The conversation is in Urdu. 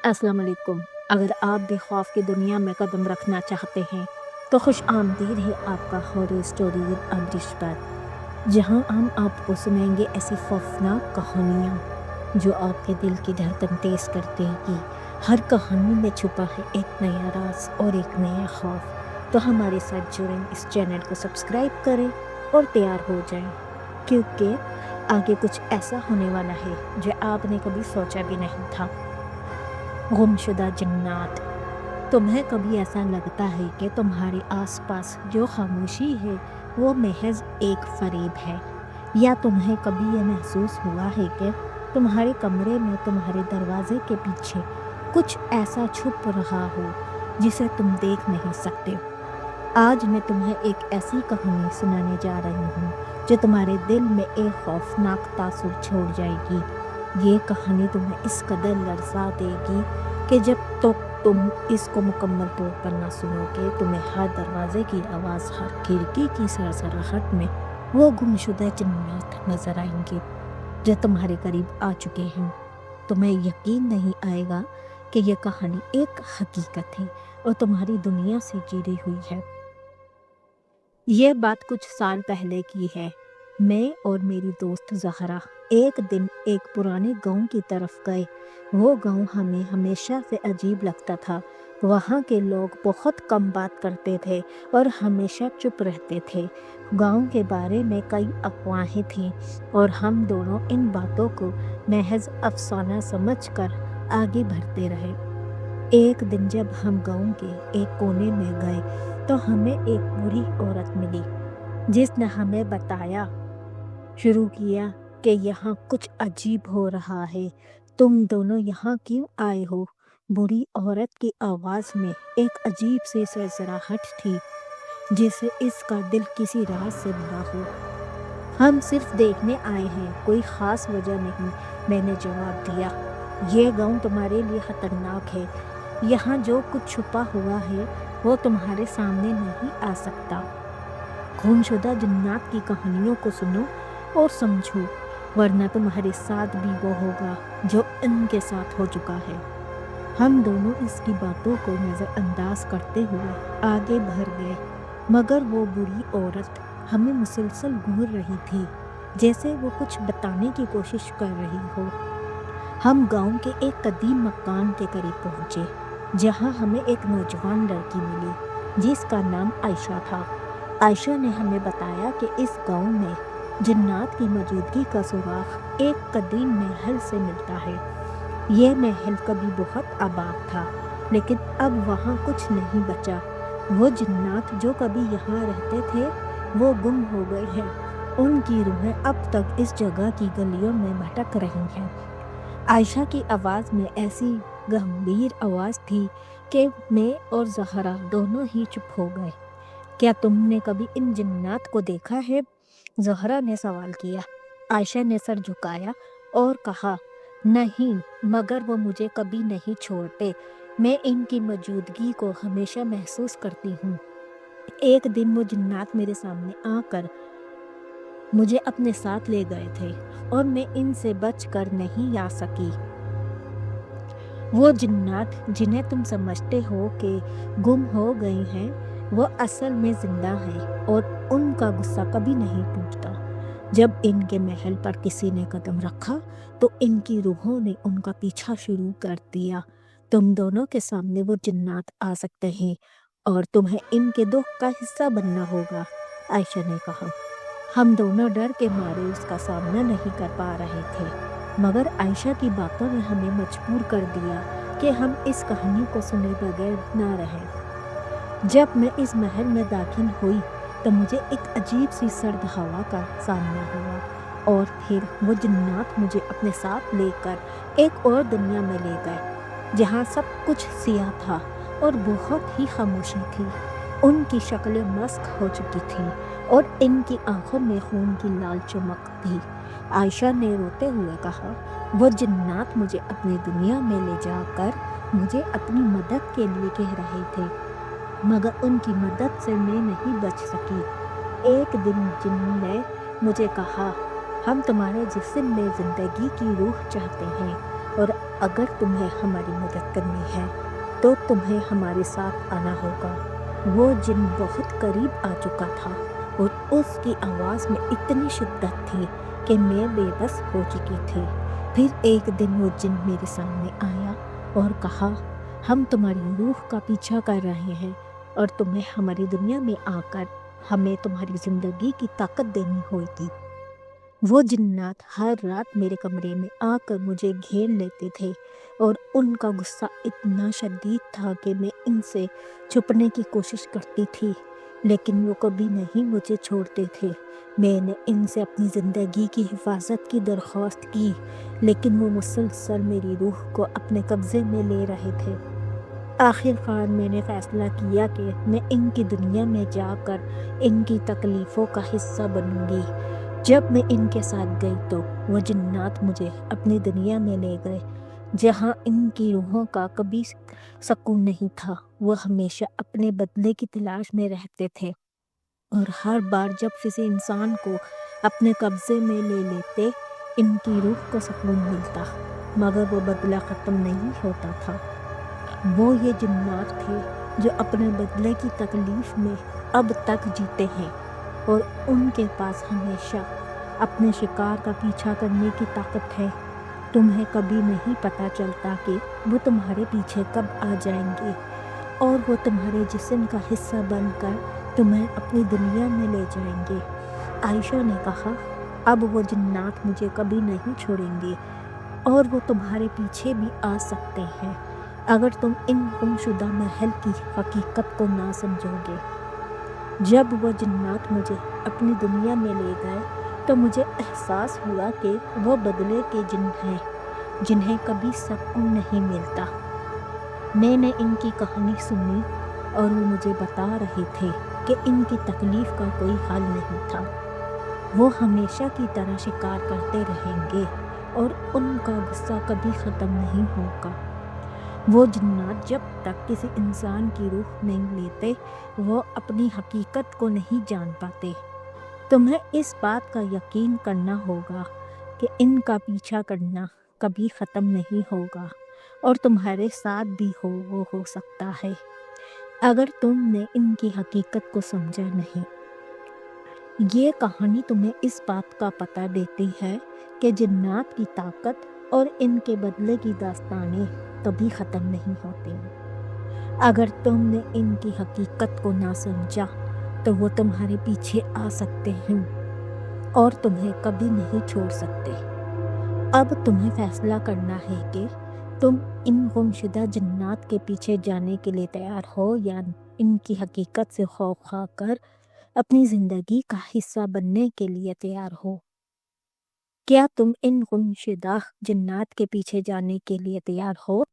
السلام علیکم۔ اگر آپ بھی خوف کی دنیا میں قدم رکھنا چاہتے ہیں تو خوش آمدید ہے آپ کا ہارر اسٹوری ود ابرش پر، جہاں ہم آپ کو سنائیں گے ایسی خوفناک کہانیاں جو آپ کے دل کی دھڑکن تیز کر دے گی۔ ہر کہانی میں چھپا ہے ایک نیا راز اور ایک نیا خوف۔ تو ہمارے ساتھ جڑیں، اس چینل کو سبسکرائب کریں اور تیار ہو جائیں، کیونکہ آگے کچھ ایسا ہونے والا ہے جو آپ نے کبھی سوچا بھی نہیں تھا۔ گمشدہ جنات۔ تمہیں کبھی ایسا لگتا ہے کہ تمہارے آس پاس جو خاموشی ہے وہ محض ایک فریب ہے، یا تمہیں کبھی یہ محسوس ہوا ہے کہ تمہارے کمرے میں تمہارے دروازے کے پیچھے کچھ ایسا چھپ رہا ہو جسے تم دیکھ نہیں سکتے؟ آج میں تمہیں ایک ایسی کہانی سنانے جا رہی ہوں جو تمہارے دل میں ایک خوفناک تاثر چھوڑ جائے گی۔ یہ کہانی تمہیں اس قدر لرزا دے گی کہ جب تک تم اس کو مکمل طور پر نہ سنو گے، تمہیں ہر دروازے کی آواز، ہر کھڑکی کی سرسراہٹ میں وہ گمشدہ جنات نظر آئیں گے جو تمہارے قریب آ چکے ہیں۔ تمہیں یقین نہیں آئے گا کہ یہ کہانی ایک حقیقت ہے اور تمہاری دنیا سے جڑی ہوئی ہے۔ یہ بات کچھ سال پہلے کی ہے۔ میں اور میری دوست زہرا ایک دن ایک پرانے گاؤں کی طرف گئے۔ وہ گاؤں ہمیں ہمیشہ سے عجیب لگتا تھا۔ وہاں کے لوگ بہت کم بات کرتے تھے اور ہمیشہ چپ رہتے تھے۔ گاؤں کے بارے میں کئی افواہیں تھیں اور ہم دونوں ان باتوں کو محض افسانہ سمجھ کر آگے بڑھتے رہے۔ ایک دن جب ہم گاؤں کے ایک کونے میں گئے تو ہمیں ایک بوڑھی عورت ملی جس نے ہمیں بتایا شروع کیا کہ یہاں کچھ عجیب ہو رہا ہے۔ تم دونوں یہاں کیوں آئے ہو؟ بوڑھی عورت کی آواز میں ایک عجیب سی سرسراہٹ تھی، جیسے اس کا دل کسی راز سے بھرا ہو۔ ہم صرف دیکھنے آئے ہیں، کوئی خاص وجہ نہیں، میں نے جواب دیا۔ یہ گاؤں تمہارے لیے خطرناک ہے۔ یہاں جو کچھ چھپا ہوا ہے وہ تمہارے سامنے نہیں آ سکتا۔ گمشدہ جنات کی کہانیوں کو سنو اور سمجھو، ورنہ تمہارے ساتھ بھی وہ ہوگا جو ان کے ساتھ ہو چکا ہے۔ ہم دونوں اس کی باتوں کو نظر انداز کرتے ہوئے آگے بڑھ گئے، مگر وہ بوڑھی عورت ہمیں مسلسل گھور رہی تھی، جیسے وہ کچھ بتانے کی کوشش کر رہی ہو۔ ہم گاؤں کے ایک قدیم مکان کے قریب پہنچے، جہاں ہمیں ایک نوجوان لڑکی ملی جس کا نام عائشہ تھا۔ عائشہ نے ہمیں بتایا کہ اس گاؤں میں جنات کی موجودگی کا سراغ ایک قدیم محل سے ملتا ہے۔ یہ محل کبھی بہت آباد تھا، لیکن اب وہاں کچھ نہیں بچا۔ وہ جنات جو کبھی یہاں رہتے تھے وہ گم ہو گئے ہیں۔ ان کی روحیں اب تک اس جگہ کی گلیوں میں بھٹک رہی ہیں۔ عائشہ کی آواز میں ایسی گمبھیر آواز تھی کہ میں اور زہرا دونوں ہی چپ ہو گئے۔ کیا تم نے کبھی ان جنات کو دیکھا ہے؟ زہرا نے سوال کیا۔ عائشہ نے سر جھکایا اور کہا، نہیں، مگر وہ مجھے کبھی نہیں چھوڑتے۔ میں ان کی موجودگی کو ہمیشہ محسوس کرتی ہوں۔ ایک دن وہ جنات میرے سامنے آ کر مجھے اپنے ساتھ لے گئے تھے اور میں ان سے بچ کر نہیں آ سکی۔ وہ جنات جنہیں تم سمجھتے ہو کہ گم ہو گئے ہیں، وہ اصل میں زندہ ہیں اور ان کا غصہ کبھی نہیں ٹوٹتا۔ جب ان کے محل پر کسی نے قدم رکھا تو ان کی روحوں نے ان کا پیچھا شروع کر دیا۔ تم دونوں کے سامنے وہ جنات آ سکتے ہیں اور تمہیں ان کے دکھ کا حصہ بننا ہوگا، عائشہ نے کہا۔ ہم دونوں ڈر کے مارے اس کا سامنا نہیں کر پا رہے تھے، مگر عائشہ کی باتوں نے ہمیں مجبور کر دیا کہ ہم اس کہانی کو سنے بغیر نہ رہیں۔ جب میں اس محل میں داخل ہوئی تو مجھے ایک عجیب سی سرد ہوا کا سامنا ہوا، اور پھر وہ جنات مجھے اپنے ساتھ لے کر ایک اور دنیا میں لے گئے، جہاں سب کچھ سیاہ تھا اور بہت ہی خاموشی تھی۔ ان کی شکلیں مسخ ہو چکی تھیں اور ان کی آنکھوں میں خون کی لال چمک تھی۔ عائشہ نے روتے ہوئے کہا، وہ جنات مجھے اپنی دنیا میں لے جا کر مجھے اپنی مدد کے لیے کہہ رہے تھے، مگر ان کی مدد سے میں نہیں بچ سکی۔ ایک دن جن نے مجھے کہا، ہم تمہارے جسم میں زندگی کی روح چاہتے ہیں اور اگر تمہیں ہماری مدد کرنی ہے تو تمہیں ہمارے ساتھ آنا ہوگا۔ وہ جن بہت قریب آ چکا تھا اور اس کی آواز میں اتنی شدت تھی کہ میں بے بس ہو چکی تھی۔ پھر ایک دن وہ جن میرے سامنے آیا اور کہا، ہم تمہاری روح کا پیچھا کر رہے ہیں اور تمہیں ہماری دنیا میں آ کر ہمیں تمہاری زندگی کی طاقت دینی ہوگی۔ وہ جنات ہر رات میرے کمرے میں آ کر مجھے گھیر لیتے تھے اور ان کا غصہ اتنا شدید تھا کہ میں ان سے چھپنے کی کوشش کرتی تھی، لیکن وہ کبھی نہیں مجھے چھوڑتے تھے۔ میں نے ان سے اپنی زندگی کی حفاظت کی درخواست کی، لیکن وہ مسلسل میری روح کو اپنے قبضے میں لے رہے تھے۔ آخر کار میں نے فیصلہ کیا کہ میں ان کی دنیا میں جا کر ان کی تکلیفوں کا حصہ بنوں گی۔ جب میں ان کے ساتھ گئی تو وہ جنات مجھے اپنی دنیا میں لے گئے، جہاں ان کی روحوں کا کبھی سکون نہیں تھا۔ وہ ہمیشہ اپنے بدلے کی تلاش میں رہتے تھے اور ہر بار جب کسی انسان کو اپنے قبضے میں لے لیتے ان کی روح کو سکون ملتا، مگر وہ بدلہ ختم نہیں ہوتا تھا۔ وہ یہ جنات تھے جو اپنے بدلے کی تکلیف میں اب تک جیتے ہیں اور ان کے پاس ہمیشہ اپنے شکار کا پیچھا کرنے کی طاقت ہے۔ تمہیں کبھی نہیں پتہ چلتا کہ وہ تمہارے پیچھے کب آ جائیں گے اور وہ تمہارے جسم کا حصہ بن کر تمہیں اپنی دنیا میں لے جائیں گے۔ عائشہ نے کہا، اب وہ جنات مجھے کبھی نہیں چھوڑیں گے اور وہ تمہارے پیچھے بھی آ سکتے ہیں اگر تم ان گم شدہ محل کی حقیقت کو نہ سمجھو گے۔ جب وہ جنات مجھے اپنی دنیا میں لے گئے تو مجھے احساس ہوا کہ وہ بدلے کے جن ہیں جنہیں کبھی سکون نہیں ملتا۔ میں نے ان کی کہانی سنی اور وہ مجھے بتا رہے تھے کہ ان کی تکلیف کا کوئی حل نہیں تھا۔ وہ ہمیشہ کی طرح شکار کرتے رہیں گے اور ان کا غصہ کبھی ختم نہیں ہوگا۔ وہ جنات جب تک کسی انسان کی روح نہیں لیتے وہ اپنی حقیقت کو نہیں جان پاتے۔ تمہیں اس بات کا یقین کرنا ہوگا کہ ان کا پیچھا کرنا کبھی ختم نہیں ہوگا اور تمہارے ساتھ بھی وہ ہو سکتا ہے اگر تم نے ان کی حقیقت کو سمجھا نہیں۔ یہ کہانی تمہیں اس بات کا پتہ دیتی ہے کہ جنات کی طاقت اور ان کے بدلے کی داستانیں کبھی ختم نہیں ہوتی۔ اگر تم نے ان کی حقیقت کو نہ سمجھا تو وہ تمہارے پیچھے آ سکتے ہیں اور تمہیں کبھی نہیں چھوڑ سکتے۔ اب تمہیں فیصلہ کرنا ہے کہ تم ان گمشدہ جنات کے پیچھے جانے کے لیے تیار ہو یا ان کی حقیقت سے خوف کھا کر اپنی زندگی کا حصہ بننے کے لیے تیار ہو۔ کیا تم ان گمشدہ جنات کے پیچھے جانے کے لیے تیار ہو؟